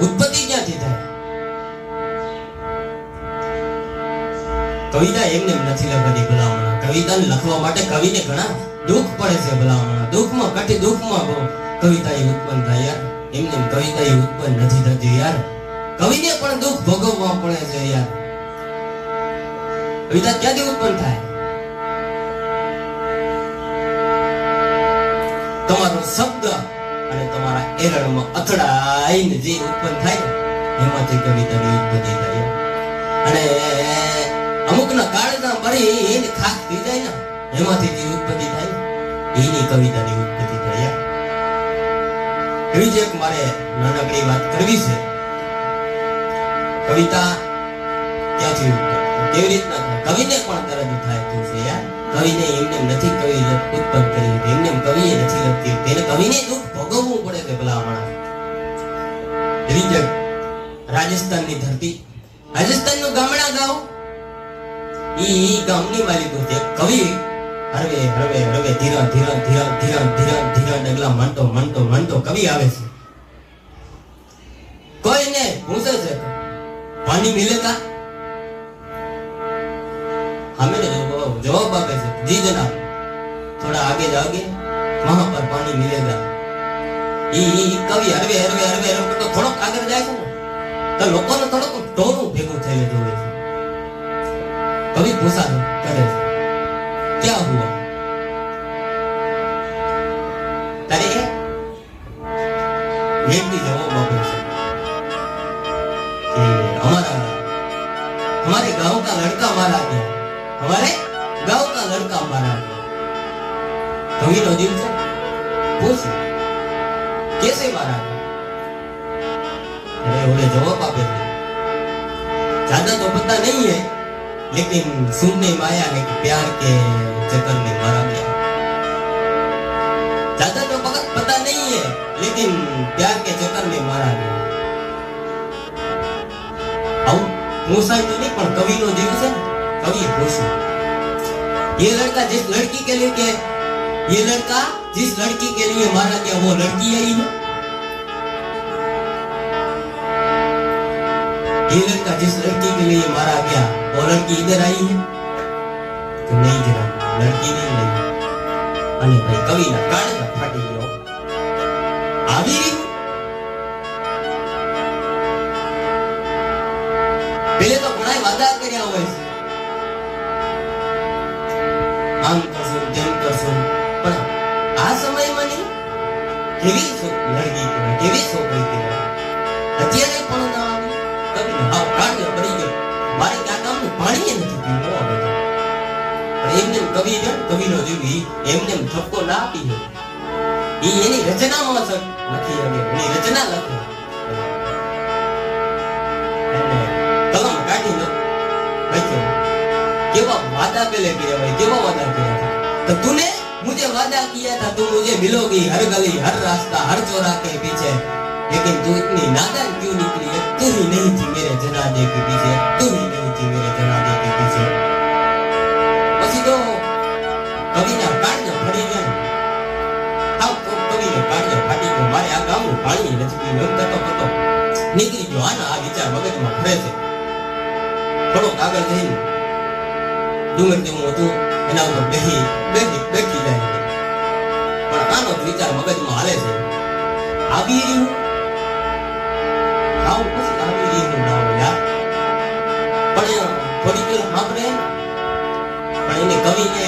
ઉત્પત્તિ ક્યાંથી થાય? કવિતા એમને નથી લખતી ભલામણા. કવિતાને લખવા માટે કવિને ઘણા દુઃખ પડે છે ભલામણા. દુઃખમાં કઠી દુઃખમાં કવિતા ઉત્પન્ન થાય યાર. એમને કવિતા ઉત્પન્ન નથી થતી યાર. કવિને પણ દુઃખ ભોગવવા પડે છે યાર. કવિતા ક્યાંથી ઉત્પન્ન થાય? તમારો શબ્દ અને તમારા એરળમાં અથડાઈને જે ઉત્પન્ન થાય ને એમાંથી કવિતાની ઉત્પત્તિ થાય. અને અમુકના કાળના મરી એની ખાક થઈ જાય ને એમાંથી જે ઉત્પત્તિ થાય એની કવિતાની ઉત્પત્તિ થાય. એવી જ એક મારે નાનકડી વાત કરવી છે. કવિતા ક્યાંથી કેવી રીતના થાય? કવિને પણ તરત થાય તું છે યાર. કવિને એમને નથી કવિ ઉત્પન્ન કરી, એમને કવિએ નથી લખતી. તેને કવિને દુઃખ ભોગવવું પડે છે ભલામણા. એવી જ રાજસ્થાનની ધરતી, રાજસ્થાનનું ગામડા ગાવ, ઈ ગામની માલિકો છે કવિ. હરવે હરવે હરવે ધીરા ધીરા ધીરા ધીરા ધીરા ધીરા ડગલા માંડતો માંડતો માંડતો કવિ આવે છે. કોઈને પૂછે છે પાણી મિલેગા? हमें जवाब आपे से जी जनाब, थोड़ा आगे जाओगे वहां पर पानी मिलेगा. कवि हरवे हरवे हरवे हरवे तो थोड़ा आगे जाए છે તો લોકોને થોડું ટોરું ભેગું થઈ જતું હોય છે. કવિ પૂછા કરે છે क्या हुआ? तारे एक भी जवाब आपे છે कि हमारे गांव का लड़का मारा गया, हमारे गांव का लड़का मारा गया. कवि नो दिल से पूछ कैसे मारा गया? अरे बोले जवाब आपे थे ज्यादा तो पता नहीं है, लेकिन सुनने में आया है कि प्यार के चक्कर में मारा गया. ज्यादा तो पता नहीं है, लेकिन प्यार के चक्कर में मारा गया. आओ पूछा तो नहीं पर कवि नो दिल से कवि पूछो ये लड़का जिस लड़की के लिए के ये लड़का जिस लड़की के लिए मारा गया वो लड़की आई है? ये लड़का जिस लड़की के लिए मारा गया वो लड़की इधर आई है? तो नहीं जनाब, लड़की नहीं आई. અને ભાઈ કવિના કાળજા ફાટી ગયો. આવી રહ્યું પેલે તો ઘણા વાદા કર્યા હોય છે, આમ કરશું તેમ કરશું, પણ આ સમયમાં નહીં. કેવી લડકી કહેવાય, કેવી છોકરી કહેવાય. અત્યારે પણ ના આવી. કવિનો હાવ કાળજો પડી ગયો. મારે ક્યાં કામનું પાણી નથી પીવું આવે તો. પણ એમને કવિ છે, કવિનો જીવી એમને ઠપકો ના આપી છે. એ એની રચનામાં લખી શકે, એની રચના લખે. कलम काटी लो बच्चों, केवा वादा पहले किया भाई, केवा वादा किया था? तो तूने मुझे वादा किया था तू मुझे मिलोगी हर गली हर रास्ता हर चौराहे के पीछे, लेकिन तू इतनी नादान क्यों निकली? तू ही नहीं थी मेरे जनाजे के पीछे, तू ही नहीं थी मेरे जनाजे के पीछे. પછી તો કવિના કાળજા ફરી ગયા. આવ તો કવિનો કાળજો ફાટી ગયો. મારે આ ગામનું પાણી નથી પીવું એમ કરતો કરતો નીકળી ગયો. આના આ વિચાર મગજમાં ફરે છે. થોડોક આગળ જઈને ડુંગર જેવું હતું એના ઉપર બેઠી જાય. પણ આનો જ વિચાર મગજમાં હાલે છે. આવી રહ્યું આવું પછી આવી રહ્યું ના હોય યાર. પણ થોડી પેલ સાંભળે પણ એને કવિને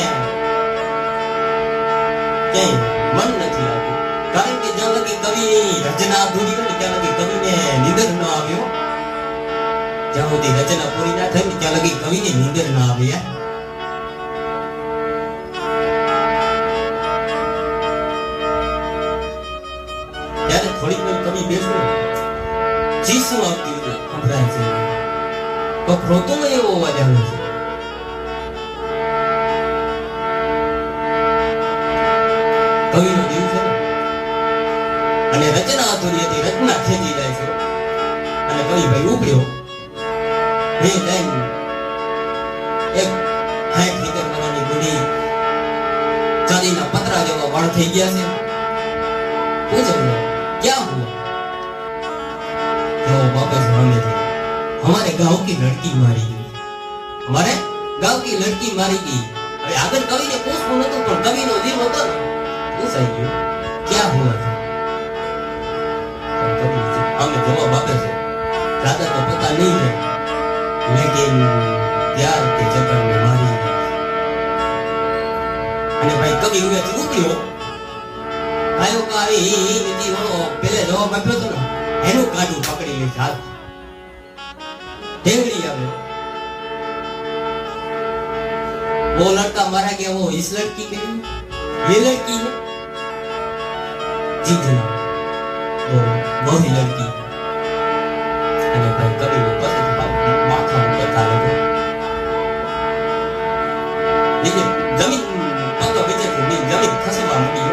ક્યાંય મન નથી લાગતું. કારણ કે જ્યાં લગી કવિની રચના અધૂરી હોય ત્યાં લગી કવિને નિંદર ન આવ્યો. જ્યાં સુધી રચના પૂરી ના થઈ ત્યાં લગી કવિને નિંદર ના આવે. ત્યારે થોડી વાર કવિ બેસો ચીસું આવતી સંભળાય છે. તો ક્રોધોમાં એવો અવાજ આવે છે. કવિનો જીવ છે અને રચના અધૂરી હતી, રચના ખેંચી જાય છે. અને કવિ ભાઈ ઉભર્યો. હે ટાઈમ એક 60 મીટર વાળાની ગુડી ચાંદીના પતરા જેવા વાળ થઈ ગયા છે. પૂછો ક્યાં હુઆ? जो वापस हमें थे हमारे गांव की लड़की मारी गई हमारे गांव की लड़की मारी गई अरे आगर कवि ने पूछવું નતું પણ કવિનો જીવ હતો ને પૂછાઈ ગયો क्या हुआ था कवि हमें जवाब આપે છે ज्यादा तो पता नहीं है लेकिन प्यार के चक्कर में मारी गई અને ભાઈ કવિ ઉભે ઉતર્યો આયો કાવી નીતિ વાળો પેલે જવાબ આપ્યો તો ને એનું કાઢું પકડી લે હાથ ઢેંગડી આવ્યો वो लड़का मारा गया वो इस लड़की के लिए ये लड़की है जीतना वो ही लड़की અને ભાઈ કવિ નો પછી માથા ઉપર કાલે નીચે જમીન પગ બીજે જમીન ખસવા માંડી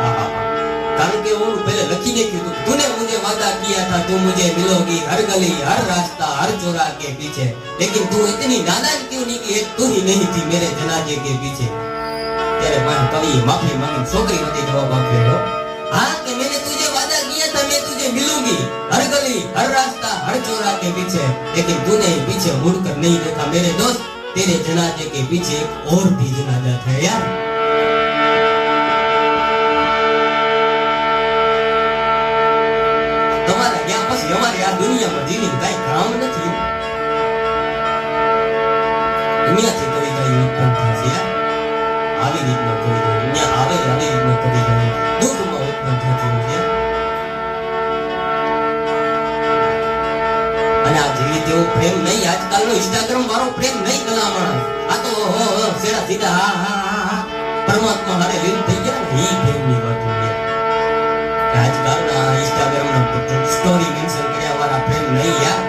આહા કારણ કે वो पहले लकी ने क्यों तूने मुझे वादा किया था तू मुझे मिलोगी हर गली हर रास्ता हर चौराहे के पीछे लेकिन तू इतनी नादान क्यों निकली तू ही नहीं थी मेरे जनाजे के पीछे तेरे मन कवि माफी मांगी छोकरी ने जवाब आप्यो हाँ कि मैंने तुझे वादा किया था मैं तुझे मिलूंगी हर गली हर रास्ता हर चौराहे के पीछे लेकिन तूने पीछे मुड़कर नहीं देखा मेरे दोस्त तेरे जनाजे के पीछे एक और भी जनाजा था यार તમારા જ્ઞાન પછી અમારી આ દુનિયામાં જીવીને કઈ કામ નથી દુનિયાથી કવિતા ઉત્પન્ન થશે આવી રીતના કવિતા દુનિયા આવે આવી રીતના કવિતા દુઃખમાં ઉત્પન્ન થતી હોય અને આ જેવી તેવો પ્રેમ નહીં આજકાલનો ઇન્સ્ટાગ્રામ વાળો પ્રેમ નહીં ગલા માણસ આ તો સેડા સીધા હા પરમાત્મા હારે લીન થઈ ગયા ને એ પ્રેમની વાત હોય આજકાલના ઇન્સ્ટાગ્રામના સ્ટોરી મેન્શન કર્યા વાળા પ્રેમ નહીં યાર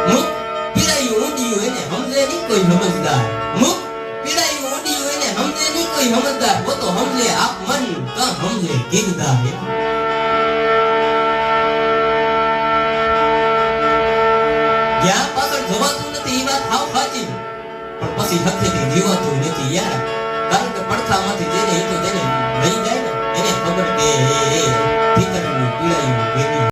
મુખ પીડાયું ઊંડિયું એને સમજે નહીં કોઈ સમજદાર મુખ પીડાયું ઊંડિયું એને સમજે નહીં કોઈ સમજદાર वो तो हमले आप मन का हमले किरदार જ્યાં પાછળ જવાતું નથી એ વાત હાવ સાચી પણ પછી હથેથી જીવાતું નથી યાર કારણ કે પડખામાંથી જેને એ તો જેને લઈ જાય ને એને ખબર કે